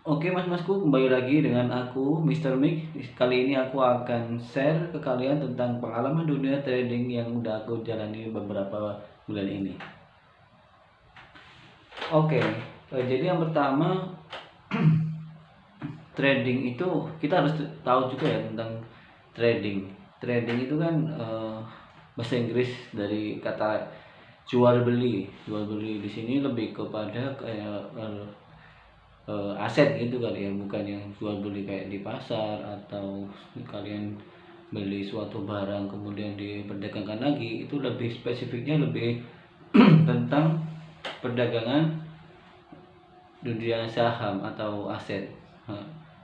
Oke mas-masku, kembali lagi dengan aku Mr. Mick. Kali ini aku akan share ke kalian tentang pengalaman dunia trading yang udah aku jalani beberapa bulan ini. Oke, jadi yang pertama, trading itu kita harus tahu juga ya tentang trading. Trading itu kan bahasa Inggris dari kata jual beli. Jual beli di sini lebih kepada kayak aset gitu kali ya, bukan yang jual beli kayak di pasar atau kalian beli suatu barang kemudian diperdagangkan lagi. Itu lebih spesifiknya lebih tentang perdagangan dunia saham atau aset.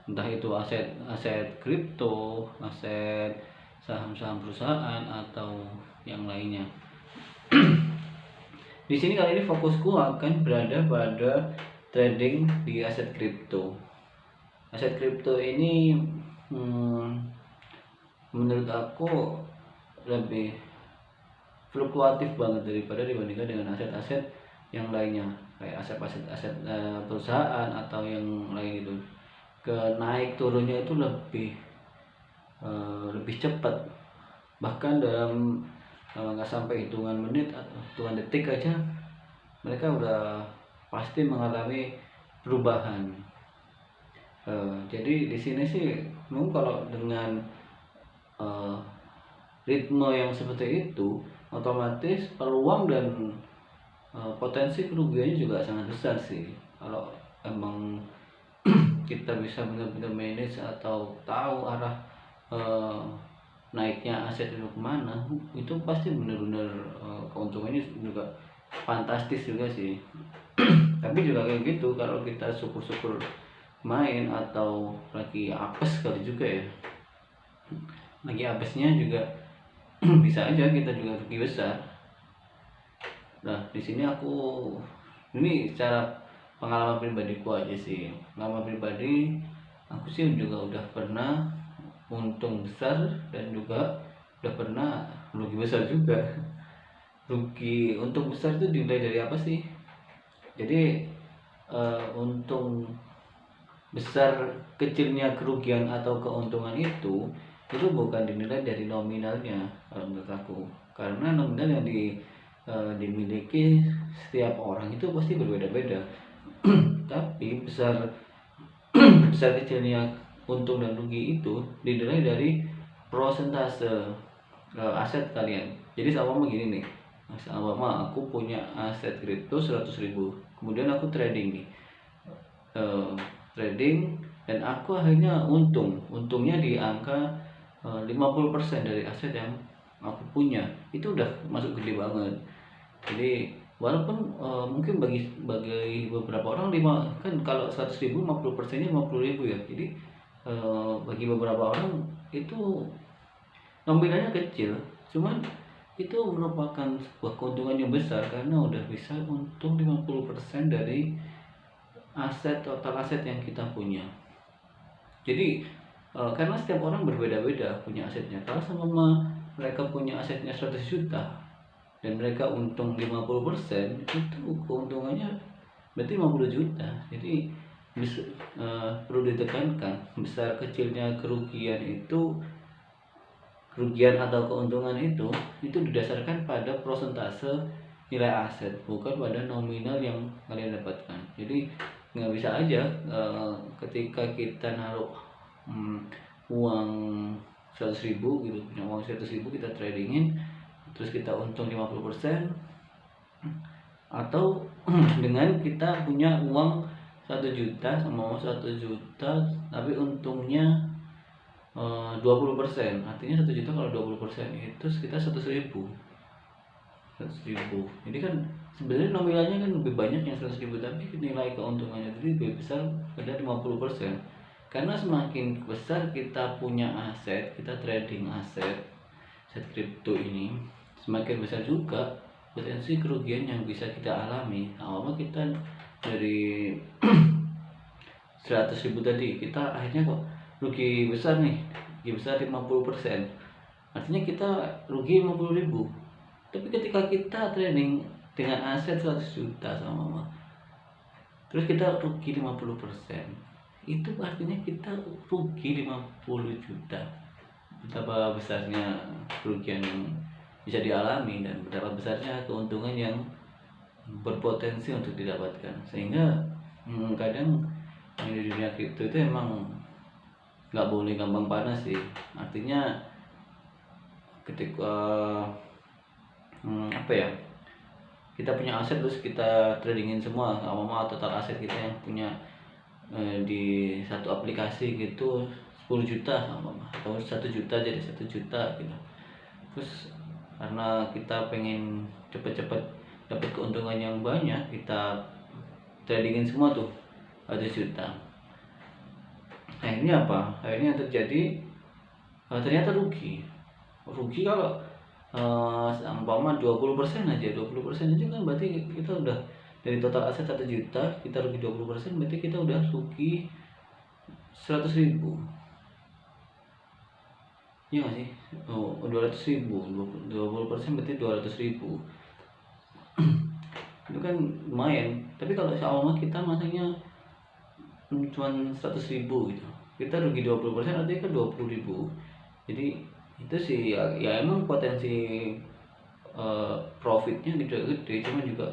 Entah itu aset aset kripto, aset saham-saham perusahaan atau yang lainnya. Di sini kali ini fokusku akan berada pada trading di aset kripto. Aset kripto ini menurut aku lebih fluktuatif banget dibandingkan dengan aset-aset yang lainnya, kayak aset-aset perusahaan atau yang lain itu. Naik turunnya itu lebih cepat, bahkan dalam nggak sampai hitungan menit atau hitungan detik aja mereka udah pasti mengalami perubahan. Jadi di sini sih mungkin kalau dengan ritme yang seperti itu, otomatis peluang dan potensi kerugiannya juga sangat besar sih. Kalau emang kita bisa benar-benar manage atau tahu arah eh, naiknya aset itu kemana, itu pasti benar-benar keuntungannya juga fantastis juga sih. Tapi juga kayak gitu, kalau kita syukur-syukur main atau lagi apes kali juga ya, lagi apesnya juga bisa aja kita juga rugi besar. Nah di sini ini secara pengalaman pribadiku aja sih. Pengalaman pribadi aku sih juga udah pernah untung besar dan juga udah pernah rugi besar juga. Untung besar itu dinilai dari apa sih? Jadi untung besar kecilnya kerugian atau keuntungan itu bukan dinilai dari nominalnya menurut aku, karena nominal yang dimiliki setiap orang itu pasti berbeda-beda. Tapi besar kecilnya untung dan rugi itu dinilai dari prosentase aset kalian. Jadi sama begini nih, sama aku punya aset kripto 100.000, kemudian aku trading nih, eh, trading dan aku akhirnya untungnya di angka 50% dari aset yang aku punya. Itu udah masuk gede banget. Jadi walaupun mungkin bagi beberapa orang kan kalau 100.000 50%-nya 50.000 ya. Jadi bagi beberapa orang itu nominalnya kecil, cuman itu merupakan sebuah keuntungan yang besar karena udah bisa untung 50% dari total aset yang kita punya. Jadi karena setiap orang berbeda-beda punya asetnya. Kalau sama mereka punya asetnya 100 juta dan mereka untung 50%, itu keuntungannya berarti 50 juta. Jadi perlu ditekankan, besar kecilnya kerugian atau keuntungan itu didasarkan pada prosentase nilai aset, bukan pada nominal yang kalian dapatkan. Jadi nggak bisa aja ketika kita naruh uang 100.000 gitu, punya uang 100.000 kita tradingin terus kita untung 50%, atau dengan kita punya uang 1 juta sama uang 1 juta tapi untungnya 20%. Artinya 1 juta kalau 20% itu sekitar 100.000. Jadi kan sebenarnya nominalnya kan lebih banyak yang 100.000, tapi nilai keuntungannya itu lebih besar pada 50%. Karena semakin besar kita punya aset, kita trading aset kripto ini, semakin besar juga potensi kerugian yang bisa kita alami. Awalnya kita dari 100.000 tadi, kita akhirnya kok rugi besar nih, rugi besar 50%. Artinya kita rugi 50.000. Tapi ketika kita trading dengan aset 100 juta sama mama, terus kita rugi 50%, itu artinya kita rugi 50 juta. Betapa besarnya kerugian yang bisa dialami dan betapa besarnya keuntungan yang berpotensi untuk didapatkan. Sehingga kadang di dunia kripto itu emang nggak boleh gampang panas sih. Artinya ketika apa ya, kita punya aset terus kita tradingin semua, sama total aset kita yang punya di satu aplikasi gitu 10 juta atau 1 juta jadi 1 juta gitu. Terus karena kita pengen cepet-cepet dapat keuntungan yang banyak, kita tradingin semua tuh 1 juta. Akhirnya apa? Akhirnya terjadi ternyata rugi kalau umpama 20% aja 20% aja kan berarti kita udah dari total aset 1 juta kita rugi 20%, berarti kita udah rugi 100.000. Iya nggak sih? 200.000, 20% berarti 200.000. Itu kan lumayan. Tapi kalau seumpama kita masanya cuma 100.000 gitu, kita rugi 20%, artinya kan 20.000. Jadi itu sih ya emang potensi profitnya gede, cuma juga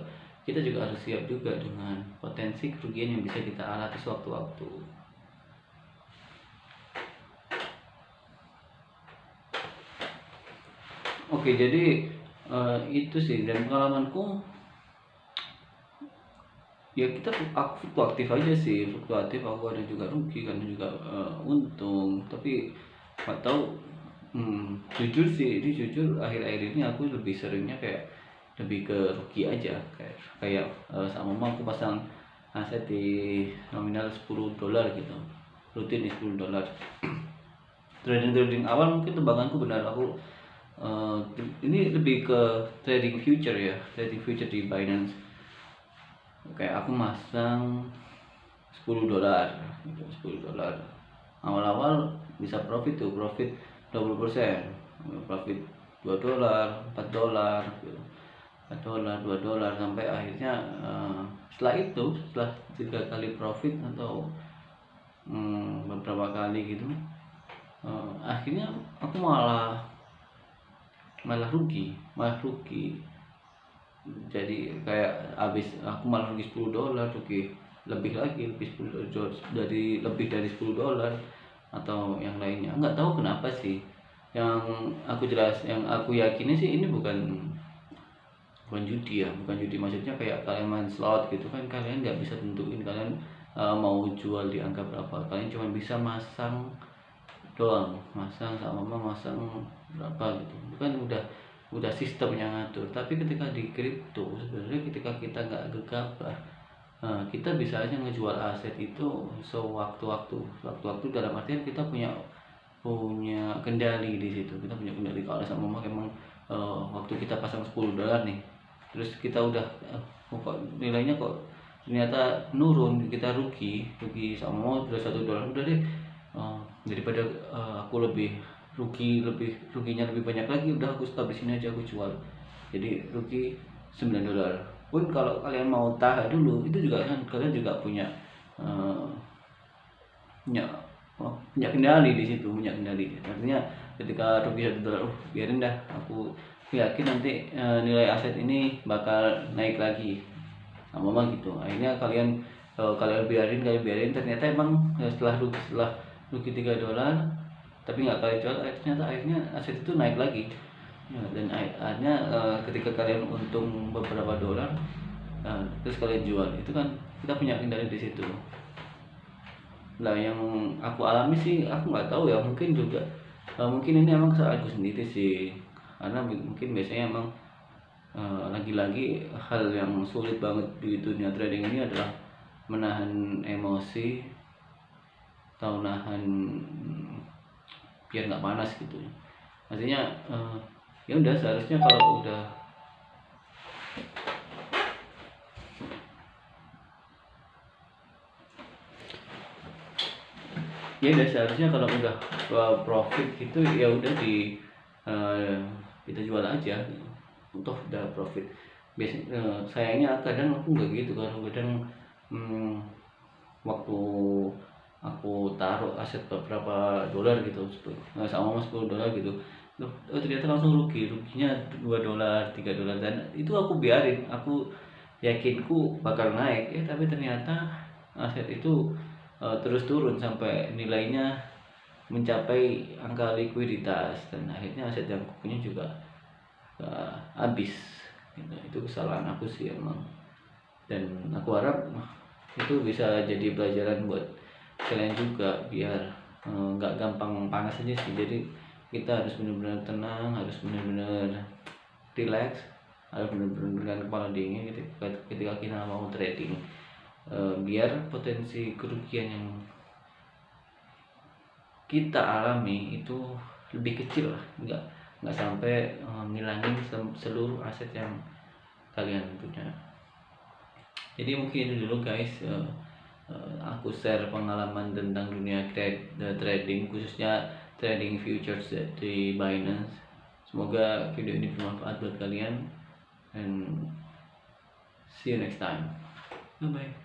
kita juga harus siap juga dengan potensi kerugian yang bisa kita alami sewaktu-waktu. Oke, jadi itu sih, dan pengalamanku ya aku fluktuatif aja sih, fluktuatif. Aku ada juga rugi, kan juga untung, tapi nggak tahu. Jujur sih, ini jujur akhir-akhir ini aku lebih seringnya kayak lebih ke rugi aja, kayak sama aku pasang aset di nominal $10 gitu, rutin di $10. trading awal mungkin tebakanku benar, aku ini lebih ke trading future ya, trading future di Binance. Kayak aku masang $10 gitu, $10 awal-awal bisa profit 20%, profit $2, $4 gitu, $2 sampai akhirnya setelah 3 kali profit atau beberapa kali gitu, akhirnya aku malah rugi. Jadi kayak aku malah rugi $10, rugi lebih dari $10 atau yang lainnya. Nggak tahu kenapa sih. Yang aku yakini sih ini bukan judi ya, bukan judi. Maksudnya kayak kalian main slot gitu kan, kalian nggak bisa tentuin kalian mau jual di angka berapa. Kalian cuma bisa masang doang, masang berapa gitu. Itu kan udah sistem yang ngatur. Tapi ketika di kripto sebenarnya ketika kita nggak gegabah, kita bisa aja ngejual aset itu sewaktu-waktu dalam artian kita punya kendali di situ. Kita punya kendali. Kalau sama emang waktu kita pasang $10 nih, terus kita udah kok nilainya kok ternyata nurun, kita rugi sama udah $1, udah deh, daripada aku ruginya lebih banyak lagi, udah aku stop di sini aja, aku jual. Jadi rugi $9 pun kalau kalian mau tahan dulu, itu juga kan kalian juga punya kendali di situ, artinya ketika rugi $1, biarin dah, aku yakin nanti nilai aset ini bakal naik lagi sama gitu. Akhirnya kalian biarin, ternyata emang setelah rugi $3 tapi nggak kalian jual, ternyata akhirnya aset itu naik lagi. Dan akhirnya ketika kalian untung beberapa dolar, terus kalian jual, itu kan kita punya kendali di situ. Nah, yang aku alami sih, aku nggak tahu ya, mungkin ini emang kesalahanku sendiri sih, karena mungkin biasanya emang lagi-lagi hal yang sulit banget di dunia trading ini adalah menahan emosi atau nahan biar nggak panas gitu. Artinya ya udah, seharusnya kalau udah profit gitu, ya udah kita jual aja, untuk udah profit. Biasanya sayangnya kadang aku nggak gitu, kadang waktu aku taruh aset beberapa dolar gitu, sama $10 gitu. Ternyata langsung ruginya $2, $3, dan itu aku biarin, aku yakinku bakal naik tapi ternyata aset itu terus turun sampai nilainya mencapai angka likuiditas, dan akhirnya aset yang aku punya juga habis gitu. Itu kesalahan aku sih emang, dan aku harap itu bisa jadi pelajaran buat kalian juga, biar nggak gampang panas aja sih. Jadi kita harus benar-benar tenang, harus benar-benar relax, harus benar-benar dengan kepala dingin gitu ketika kita mau trading, biar potensi kerugian yang kita alami itu lebih kecil lah, nggak sampai ngilangin seluruh aset yang kalian punya. Jadi mungkin itu dulu guys, aku share pengalaman tentang dunia trading, khususnya trading futures di Binance. Semoga video ini bermanfaat buat kalian, and see you next time. Bye bye.